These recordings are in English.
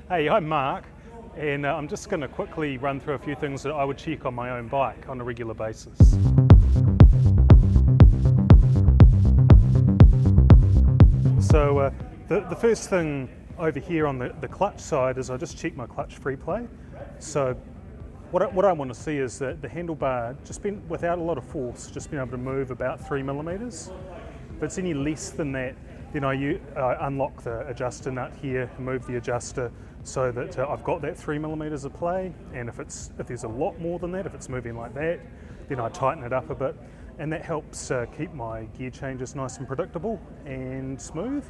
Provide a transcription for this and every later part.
Hey, I'm Mark, and I'm just going to quickly run through a few things that I would check on my own bike on a regular basis. So the first thing over here on the clutch side is I just check my clutch free play. So what I want to see is that the handlebar, just been without a lot of force, just being able to move about 3 millimeters. If it's any less than that, then I unlock the adjuster nut here, move the adjuster so that I've got that 3 millimeters of play. And if there's a lot more than that, if it's moving like that, then I tighten it up a bit, and that helps keep my gear changes nice and predictable and smooth.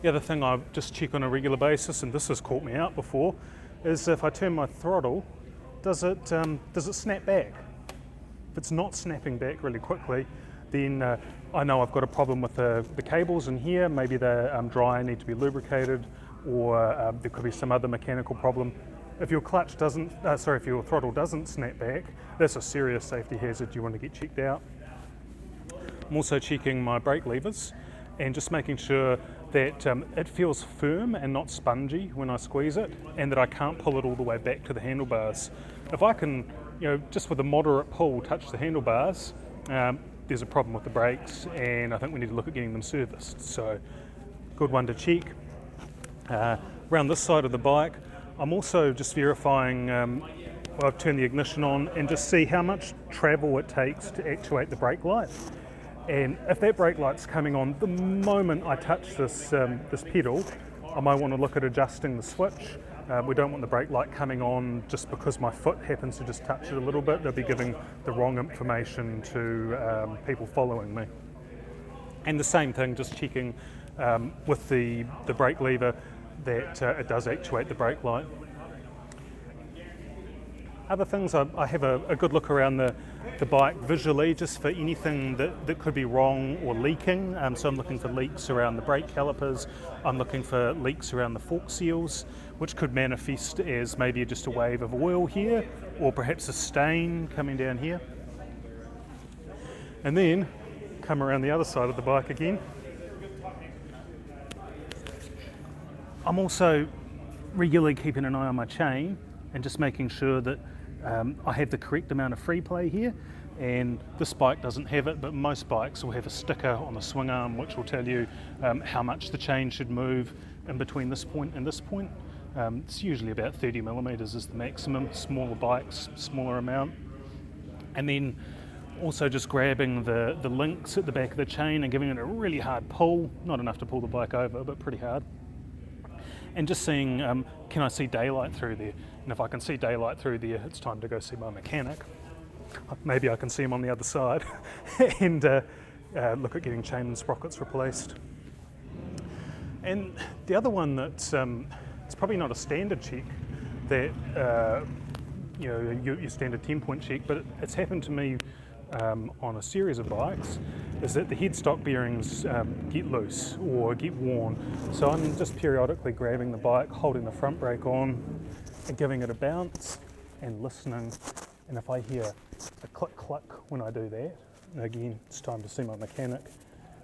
The other thing I just check on a regular basis, and this has caught me out before, is if I turn my throttle, does it snap back? If it's not snapping back really quickly, then I know I've got a problem with the cables in here. Maybe they're dry, need to be lubricated, or there could be some other mechanical problem. If your if your throttle doesn't snap back, that's a serious safety hazard you want to get checked out. I'm also checking my brake levers and just making sure that it feels firm and not spongy when I squeeze it, and that I can't pull it all the way back to the handlebars. If I can, just with a moderate pull, touch the handlebars, there's a problem with the brakes, and I think we need to look at getting them serviced. So, good one to check. Around this side of the bike, I'm also just verifying, I've turned the ignition on and just see how much travel it takes to actuate the brake light. And if that brake light's coming on the moment I touch this pedal, I might want to look at adjusting the switch. We don't want the brake light coming on just because my foot happens to just touch it a little bit. They'll be giving the wrong information to people following me. And the same thing, just checking with the brake lever that it does actuate the brake light. Other things, I have a good look around the bike visually, just for anything that could be wrong or leaking. So I'm looking for leaks around the brake calipers. I'm looking for leaks around the fork seals, which could manifest as maybe just a wave of oil here, or perhaps a stain coming down here. And then come around the other side of the bike again. I'm also regularly keeping an eye on my chain and just making sure that I have the correct amount of free play here. And this bike doesn't have it, but most bikes will have a sticker on the swing arm which will tell you how much the chain should move in between this point and this point. It's usually about 30 millimeters is the maximum. Smaller bikes, smaller amount. And then also just grabbing the links at the back of the chain and giving it a really hard pull, not enough to pull the bike over, but pretty hard. And just seeing, can I see daylight through there? And if I can see daylight through there, it's time to go see my mechanic. Maybe I can see him on the other side and look at getting chain and sprockets replaced. And the other one that's it's probably not a standard check, that your standard 10-point check, but it's happened to me on a series of bikes, is that the headstock bearings get loose or get worn. So I'm just periodically grabbing the bike, holding the front brake on and giving it a bounce and listening. And if I hear a click click when I do that, and again, it's time to see my mechanic,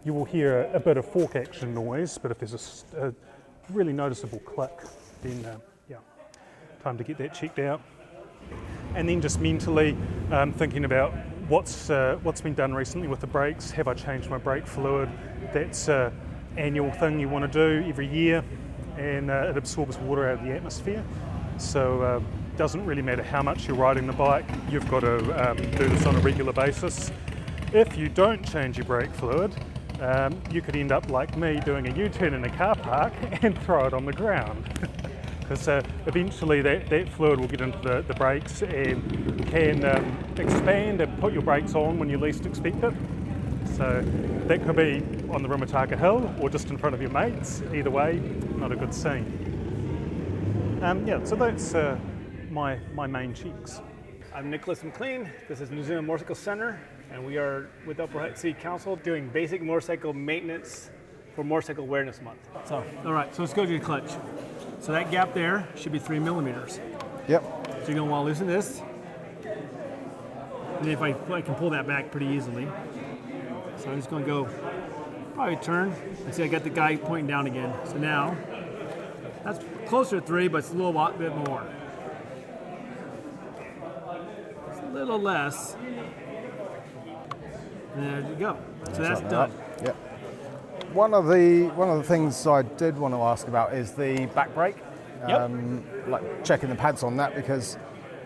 you will hear a bit of fork action noise, but if there's a really noticeable click, then time to get that checked out. And then just mentally thinking about what's been done recently with the brakes. Have I changed my brake fluid? That's an annual thing you want to do every year, and it absorbs water out of the atmosphere. So doesn't really matter how much you're riding the bike, you've got to do this on a regular basis. If you don't change your brake fluid, you could end up like me doing a U-turn in a car park and throw it on the ground. Because eventually that fluid will get into the brakes and can expand and put your brakes on when you least expect it. So that could be on the Rimataka Hill or just in front of your mates. Either way, not a good scene. So that's my main checks. I'm Nicholas McLean. This is New Zealand Motorcycle Center, and we are with Upper Hutt City Council doing basic motorcycle maintenance for Motorcycle Awareness Month. So, all right, so let's go to your clutch. So that gap there should be 3 millimeters. Yep. So you're gonna want to loosen this. And if I can pull that back pretty easily. So I'm just gonna go, probably turn, and see I got the guy pointing down again. So now, That's closer to 3, but it's a little bit more. It's a little less. There you go. So that's done. Yep. One of the things I did want to ask about is the back brake. Yep. Like checking the pads on that, because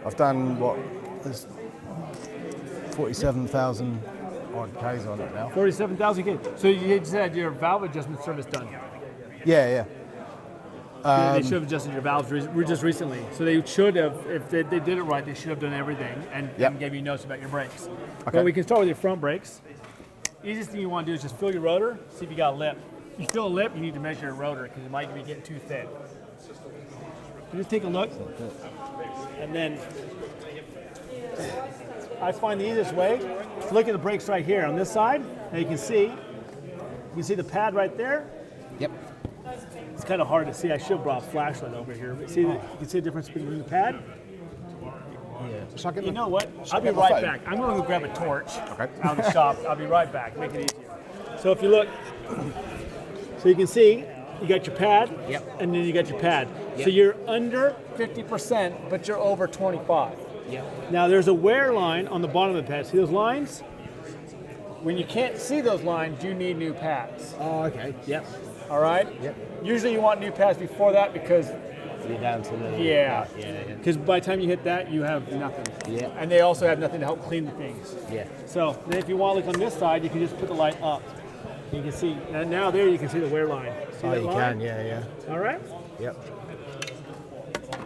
I've done there's 47,000 odd Ks on it now. 47,000 K. So you just had your valve adjustment service done. Yeah. They should have adjusted your valves just recently. So they should have, if they did it right, they should have done everything and gave you notes about your brakes. Okay. But we can start with your front brakes. Easiest thing you want to do is just feel your rotor, see if you got a lip. If you feel a lip, you need to measure your rotor because it might be getting too thin. So just take a look, and then I find the easiest way to look at the brakes right here on this side. Now you can see the pad right there. Yep. It's kind of hard to see. I should have brought a flashlight over here. But you can see the difference between the pad. Yeah. You know what? I'll be right back. I'm going to go grab a torch out of the shop. I'll be right back. Make it easier. So if you look, so you can see you got your pad, and then you got your pad. So you're under 50%, but you're over 25. Now there's a wear line on the bottom of the pad. See those lines? When you can't see those lines, you need new pads. Oh, okay. Yep. All right? Yep. Usually you want new pads before that because You're down to the... Yeah. Because by the time you hit that, you have nothing. Yeah. And they also have nothing to help clean the things. Yeah. So then if you want to look on this side, you can just put the light up. You can see, and now there you can see the wear line. See that you line? can, yeah. All right? Yep.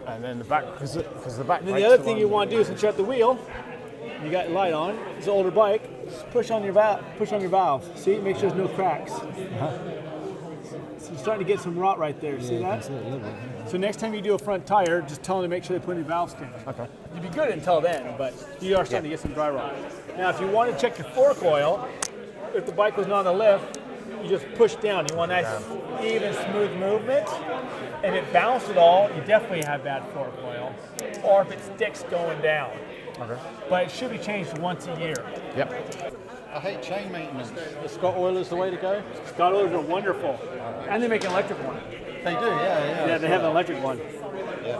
And then the back, because the back. And then the other thing you want to do is to shut the wheel. You got your light on. It's an older bike. Just push on your valve. See, make sure there's no cracks. So you're starting to get some rot right there. See that? So next time you do a front tire, just tell them to make sure they put in your valve stand. Okay. You'd be good until then, but you are starting to get some dry rot. Now, if you want to check your fork oil, if the bike was not on the lift, you just push down. You want nice, even, smooth movement. And if it bounced at all, you definitely have bad fork oil. Or if it sticks going down. Okay. But it should be changed once a year. Yep. I hate chain maintenance. The Scott oil is the way to go. Scott oilers are wonderful. And they make an electric one. They do, yeah. Yeah, they have an electric one.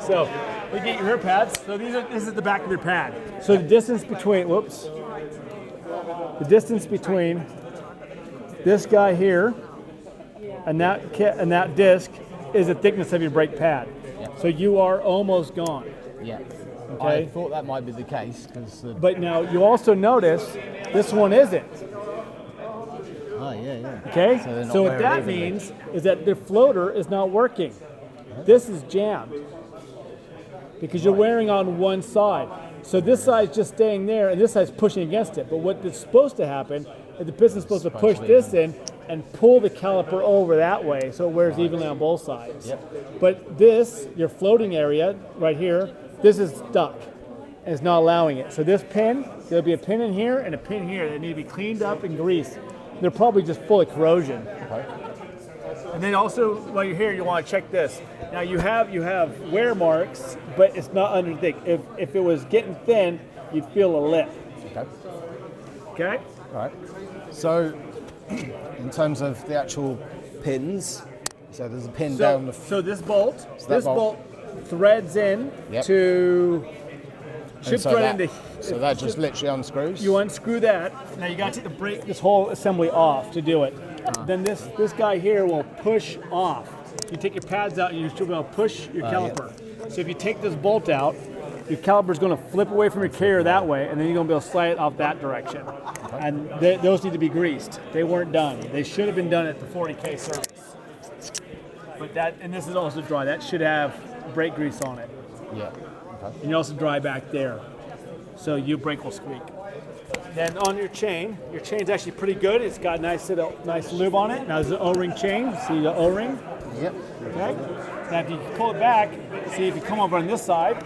So we get your rear pads. So this is the back of your pad. So the distance between, the distance between this guy here and that disc is the thickness of your brake pad. So you are almost gone. Yeah. Okay. I thought that might be the case because. But now you also notice this one isn't. Oh yeah. Okay. So what wearing that evenly. means is that the floater is not working. This is jammed because you're wearing on one side. So this side's just staying there, and this side's pushing against it. But what is supposed to happen is the piston's supposed to push this in and pull the caliper over that way, so it wears evenly on both sides. Yep. But this, your floating area right here, this is stuck. And it's not allowing it. So this pin, there'll be a pin in here and a pin here that need to be cleaned up and greased. They're probably just full of corrosion. Okay. And then also, while you're here, you want to check this. Now you have wear marks, but it's not under thick. If it was getting thin, you'd feel a lip. Okay. Okay? All right. So, in terms of the actual pins, so there's a pin down the. So this bolt, that bolt threads in to. Should so thread that, into. So that just literally unscrews. You unscrew that. Now you got to take this whole assembly off to do it. Then this guy here will push off. You take your pads out and you should be able to push your caliper. So if you take this bolt out, your caliper is going to flip away from your carrier that way, and then you're going to be able to slide it off that direction. And those need to be greased. They weren't done. They should have been done at the 40K service. But and this is also dry. That should have brake grease on it. Yeah. Okay. And you also dry back there, so your brake will squeak. Then on your chain's actually pretty good. It's got a nice lube on it. Now there's an O-ring chain. See the O-ring? Yep. Okay. Now if you pull it back, see if you come over on this side.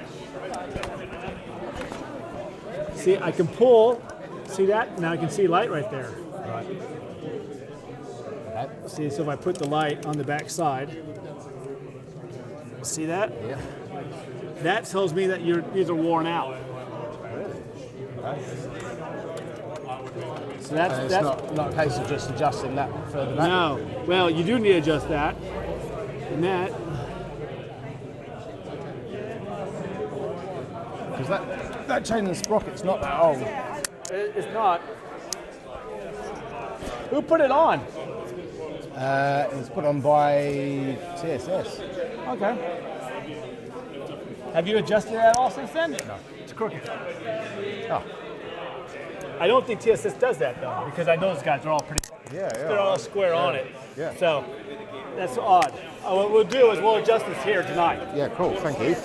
See, I can pull. See that? Now I can see light right there. Right. Okay. See, so if I put the light on the back side, see that? Yeah. That tells me that these are worn out. So that's not a case of just adjusting that further back. No. Well, you do need to adjust that. And that. Because that chain and sprocket's not that old. It's not. Who put it on? It's put on by TSS. Okay. Have you adjusted it at all since then? No. It's crooked. Oh. I don't think TSS does that though, because I know those guys are all pretty. They're all square on it. Yeah. So that's odd. What we'll do is we'll adjust this here tonight. Yeah, cool. Thank you.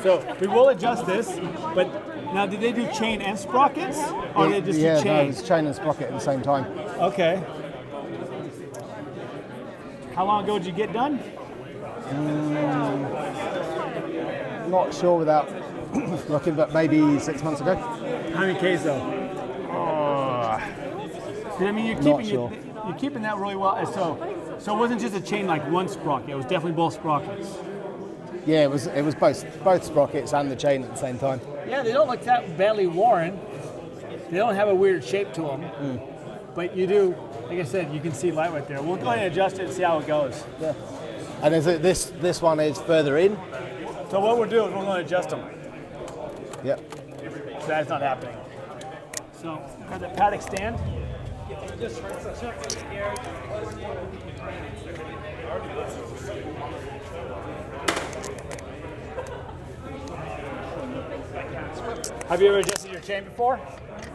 So we will adjust this, but now did they do chain and sprockets, or did they just do No, chain? it's chain and sprocket at the same time. Okay. How long ago did you get done? Not sure without looking, but maybe 6 months ago. How many Ks though? I mean, Not sure. You're keeping that really well. So it wasn't just a chain like one sprocket. It was definitely both sprockets. Yeah, it was both sprockets and the chain at the same time. Yeah, they don't look that badly worn. They don't have a weird shape to them. But you do, like I said, you can see light right there. We'll go ahead and adjust it and see how it goes. Yeah. And this one is further in. So what we'll do is we're going to adjust them. Yep. So that's not happening. So got the paddock stand. Have you ever adjusted your chain before?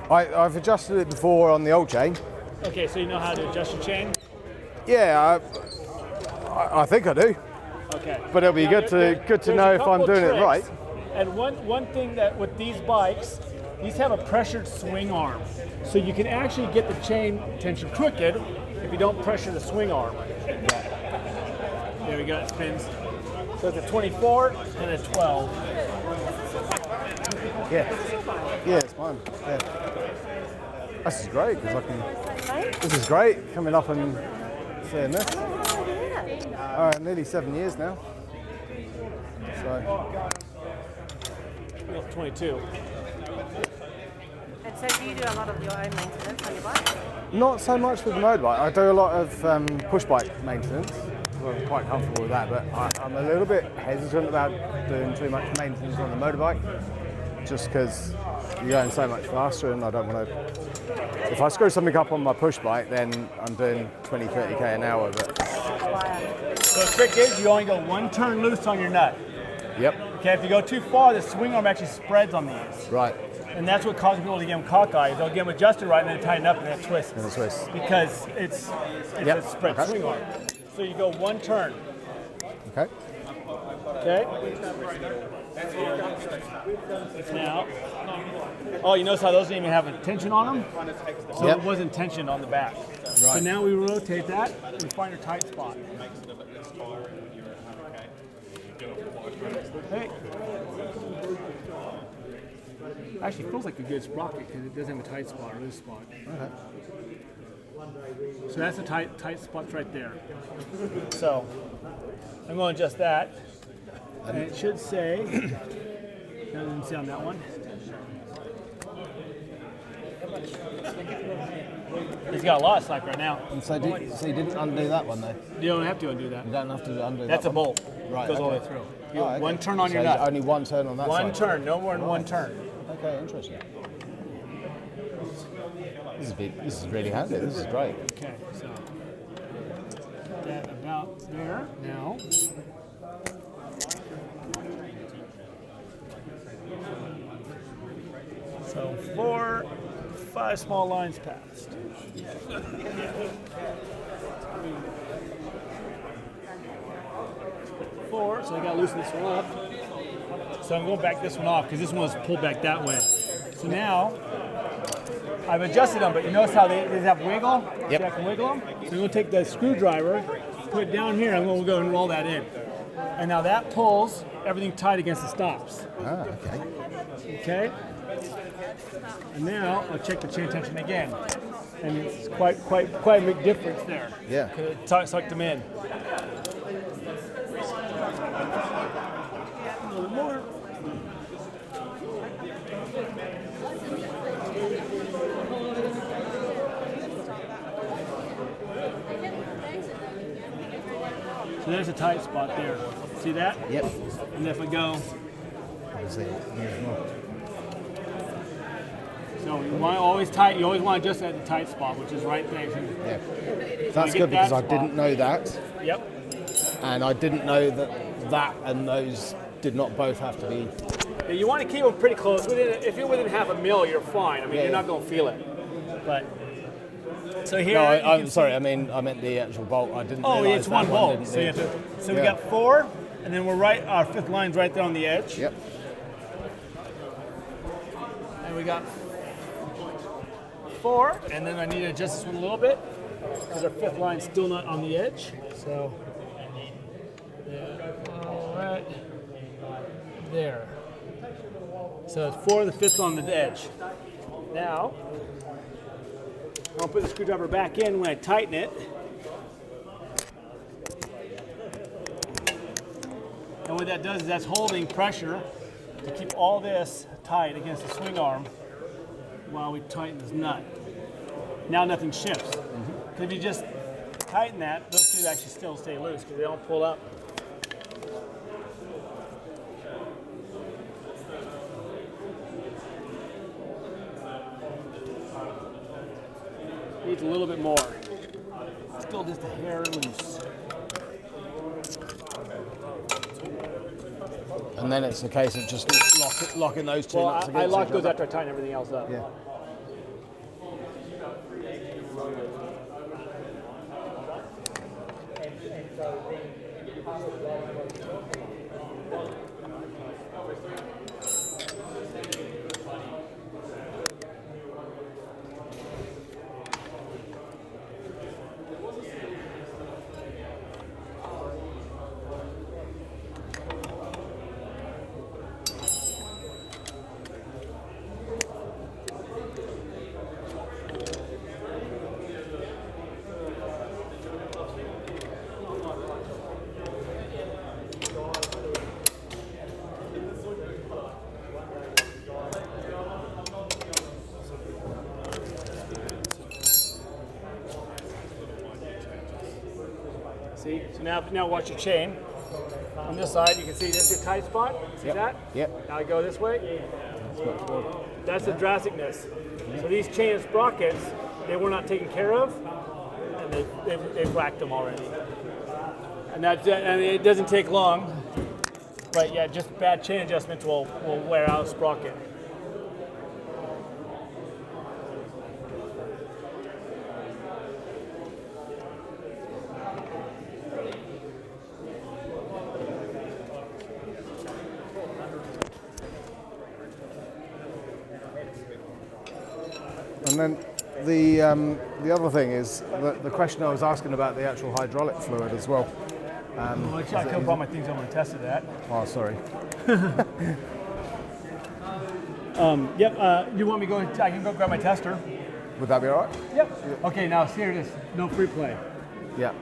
I've adjusted it before on the old chain. Okay, so you know how to adjust your chain? Yeah, I think I do. Okay. But it'll be good to there's know a if I'm couple doing it tricks. right. And one thing that with these bikes, these have a pressured swing arm. So you can actually get the chain tension crooked if you don't pressure the swing arm. There we go, it spins. So it's a 24 and a 12. Yeah. Yeah, it's fine. Yeah. This is great because I can. This is great coming up and seeing this. Nearly 7 years now. So. 22. And so do you do a lot of your own maintenance on your bike? Not so much with the motorbike. I do a lot of push bike maintenance. I'm quite comfortable with that, but I'm a little bit hesitant about doing too much maintenance on the motorbike, just because you're going so much faster, and I don't want to. If I screw something up on my push bike, then I'm doing 20, 30k an hour. But So the trick is you only go one turn loose on your nut. yep, Okay, if you go too far, the swing arm actually spreads on these. right. And that's what causes people to get them cockeyed. They'll get them adjusted right and then tighten up and then twist. And a twist. Because it's Yep. a spread Okay. swing arm. So you go one turn, Okay. okay? Now, oh, you notice how those didn't even have a tension on them? So Yep. it wasn't tensioned on the back. So Right. now we rotate that and find a tight spot. Hey. Actually, it feels like a good sprocket because it doesn't have a tight spot or loose spot. Okay. So that's a tight spot right there. So I'm going to adjust that, and it should say. That doesn't say on that one. He's got a lot of slack right now. And so you didn't undo that one though. You don't have to undo that. You don't have to undo That's a that one. bolt. Right, Goes all the way okay. through. Oh, You okay. one turn on your So nut. only one turn on that side. One turn, no more than one turn. Okay, interesting. This is really handy. This is great. Okay, so that about there now. So 5 small lines passed. Four, so I got to loosen this one up. So I'm going back this one off because this one was pulled back that way. So now I've adjusted them, but you notice how they have wiggle? Yep. See, I can wiggle them. So I'm going to take the screwdriver, put it down here, I'm going to go and roll that in. And now that pulls everything tight against the stops. Ah, okay. Okay? And now I'll check the chain tension again. And it's quite a big difference there. Yeah. Because it sucked them in. A little more. So there's a tight spot there. See that? Yep. And if I go See, So you want to always tight. You always want to adjust at the tight spot, which is right there. yeah. So That's you good get that because I spot. didn't know that, Yep. and I didn't know that and those did not both have to be. Yeah, you want to keep them pretty close. If you're within half a mil, you're fine. I mean, Yeah, you're yeah. not going to feel it. But so here. No, you I'm can sorry. see- I meant the actual bolt. I didn't. Oh, realise it's that one bolt. didn't So you have need- to. So we Yeah. got 4, and then we're right. Our 5th line's right there on the edge. Yep. And we got 4, and then I need to adjust this one a little bit because our 5th line's still not on the edge. So, yeah, all right, there. So it's 4 and the 5th on the edge. Now, I'll put the screwdriver back in when I tighten it. And what that does is that's holding pressure to keep all this tight against the swing arm while we tighten this nut. Now nothing shifts. Because if you just tighten that, those two actually still stay loose because they don't pull up. Needs a little bit more. Still just a hair loose. And then it's a case of just locking those two Well, nuts I against lock each those other. after I tighten everything else up. Yeah. See? So now watch your chain. On this side, you can see this is your tight spot. See that? Yep. Now I go this way. That's the drasticness. So these chain sprockets, they were not taken care of, and they've whacked them already. And it doesn't take long, but yeah, just bad chain adjustments will wear out a sprocket. And then the other thing is the question I was asking about the actual hydraulic fluid as well. Well, actually, I couldn't brought my things over and tested that. Oh, sorry. Yep. You want me to go? I can go grab my tester. Would that be all right? Yep. Okay. Now here it is. No free play. Yeah.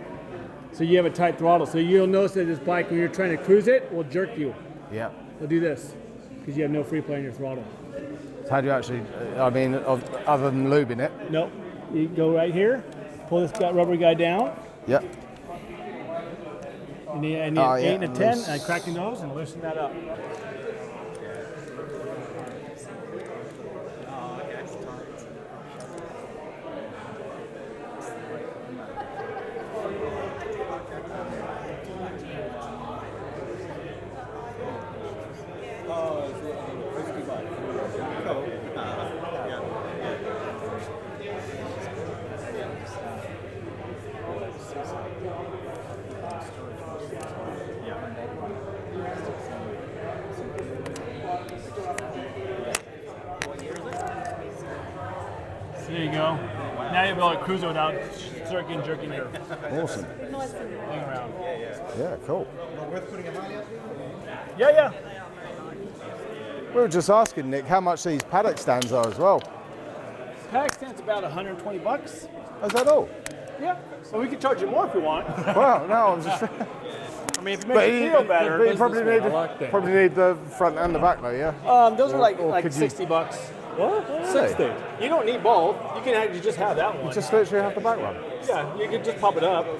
So you have a tight throttle. So you'll notice that this bike, when you're trying to cruise it, will jerk you. Yeah. It'll do this because you have no free play in your throttle. So how do you actually? I mean, other than lubing it. Nope. You go right here, pull this rubber guy down. Yep. I need an Oh, 8 yeah, and a and 10, loose. and I crack the nose and loosen that up. So there you go. Now you'll be able to cruise it without jerking your Awesome. thing around. Yeah. Cool. Yeah. We were just asking Nick how much these paddock stands are as well. Pack stand's about $120. Is that all? Yeah. So we can charge you more if you want. Well, no, I was just. I mean, if it makes you feel better. But you probably need the front and the back though, yeah. Those are or like could you- $60. What? 60. You don't need both. You can actually just have that one. Just literally have the back one. Yeah, you can just pop it up. I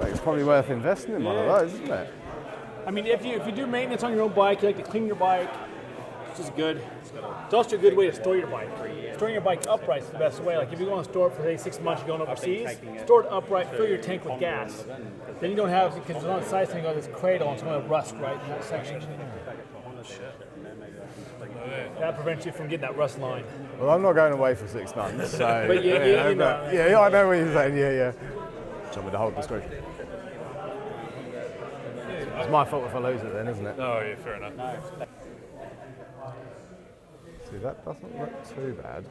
think it's probably worth investing in one of those, isn't it? I mean, if you do maintenance on your own bike, you like to clean your bike, it's just good. It's also a good way to store your bike. Storing your bike upright is the best way. Like if you want to store it for say 6 months, you're going overseas, store it upright, fill your tank with gas. Then you don't have, because it's on the side thing, you got this cradle, and it's going to rust right in that section. That prevents you from getting that rust line. Well, I'm not going away for 6 months, so. But you know. Yeah, I know what you're saying. Yeah. Tell me to hold the screw. It's my fault if I lose it then, isn't it? Oh, yeah, fair enough. See, that doesn't look too bad.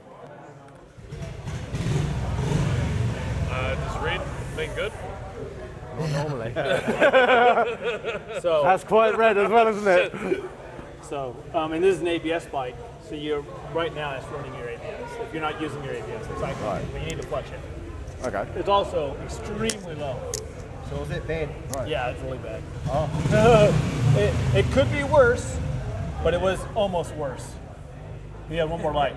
Does Red mean good? Not normally. So That's quite red as well, isn't it? So, and this is an ABS bike, so you're right now it's running your ABS. If you're not using your ABS, it's like, Right. but you need to flush it. Okay. It's also extremely low. So is it bad? Yeah, it's really bad. It could be worse, but it was almost worse. We had one more light.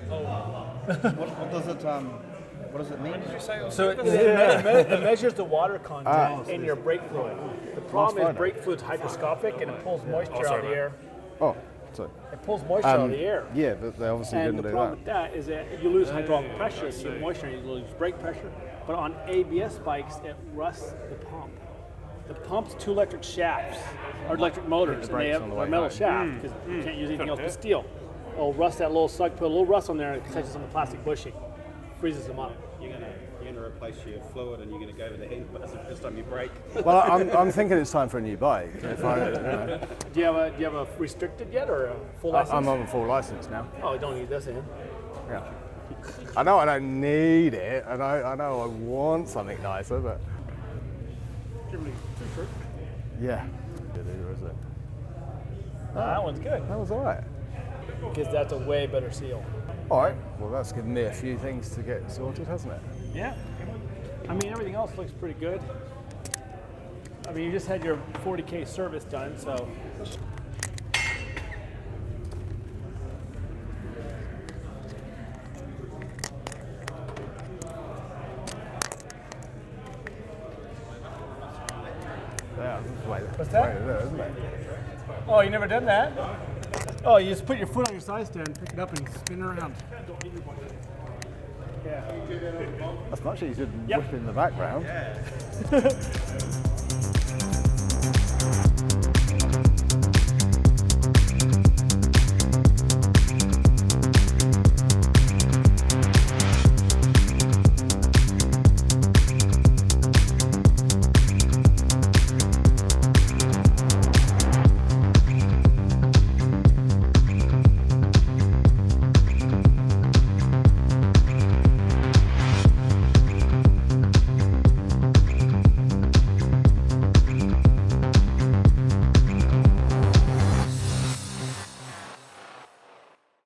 What does it mean? So it measures the water content in your brake fluid. The problem is brake fluid's hygroscopic and it pulls moisture out of the air. Oh, sorry. It pulls moisture out of the air. Yeah, but they obviously And didn't the do problem that. with that is that you lose hydraulic pressure, you lose moisture, you lose brake pressure. But on ABS bikes, it rusts the pump. The pump's 2 electric shafts, or electric motors, and they have on the a way metal home. shaft because you can't use anything else but steel. It'll rust that little slug, put a little rust on there, and it catches on the plastic bushing, freezes them up. You're gonna replace your fluid and you're gonna go with the handlebars the first time you brake. Well, I'm thinking it's time for a new bike. If I, Do you have a restricted yet or a full license? I'm on a full license now. Oh, don't need this in. Yeah. I know I don't need it, and I know I want something nicer, but yeah. Is it? That one's good That was all right. because that's a way better seal. All right. Well, that's given me a few things to get sorted, hasn't it? Yeah. I mean, everything else looks pretty good. I mean, you just had your 40K service done, so. Yeah. What's that? Isn't it? Oh, you never done that? Oh, you just put your foot on your side stand, pick it up, and spin it around. Yeah. That's much easier than Yep. whipping in the background.